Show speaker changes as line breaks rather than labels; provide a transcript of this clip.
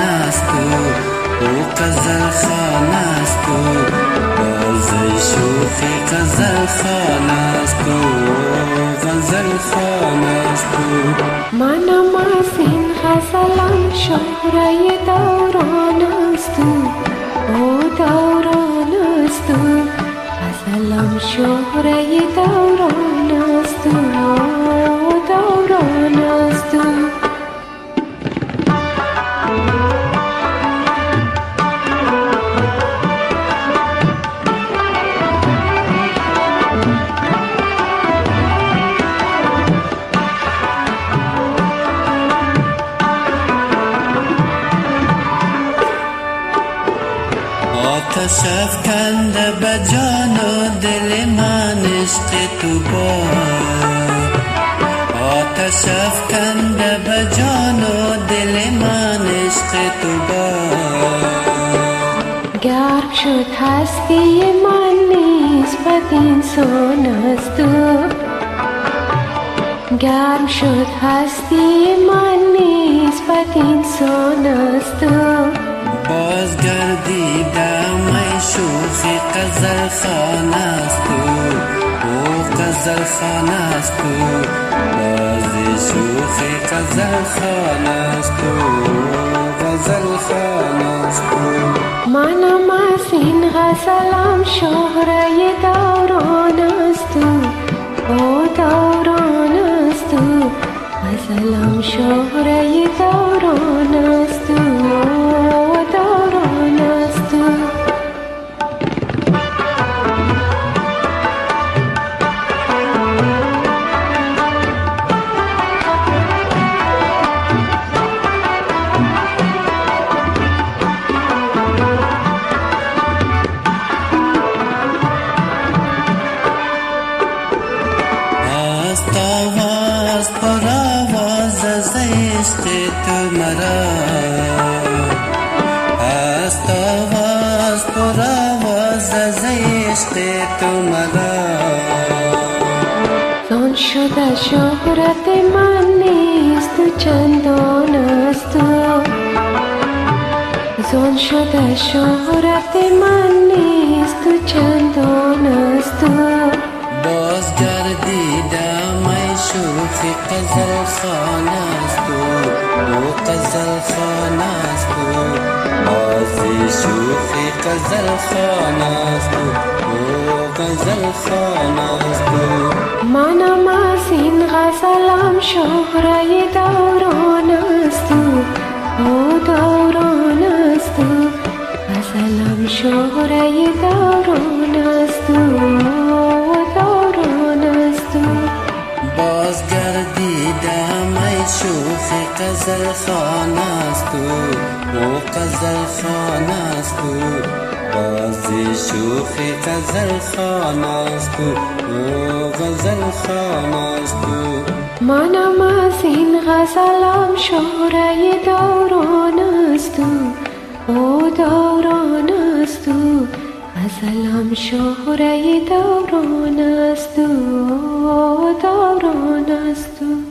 است او غزل خوان است باز شوخ غزل خوان است غزل خوان است
منم از این غزلم شهره دوران است او دوران است غزلم شهره دوران است او دوران است
آتش افکنده به جان و دل من عشق تو باد آتش افکنده به جان و دل من عشق تو باد
گرم شد هستی من نسبت انسان است گرم شد هستی من نسبت انسان است
باز گردیدم ای شوخ غزل خوان است او غزل خوان است باز شوخ غزل خوان است غزل خوان است
منم از این غزلم شهره دوران است او دوران است غزلم شهره دوران است او دوران است
آواز پر آواز از عشق تو مرا است آواز پر آواز از عشق تو مرا
زان شده شهرت من نیست چندان است زان شده شهرت من نیست چندان است
باز گردیدم ای شوخ غزل خوان است او غزل خوان است باز شوخ غزل خوان است او غزل خوان است
منم از این غزلم شهره دوران است او دوران است غزلم شهره دوران است او دوران است
باز گردیدم ای شوخ غزل خوان است او غزل خوان است باز شوخ غزل خوان است او غزل خوان است
منم از این غزلم شهره دوران است او دوران است غزلم شهره دوران است او دوران است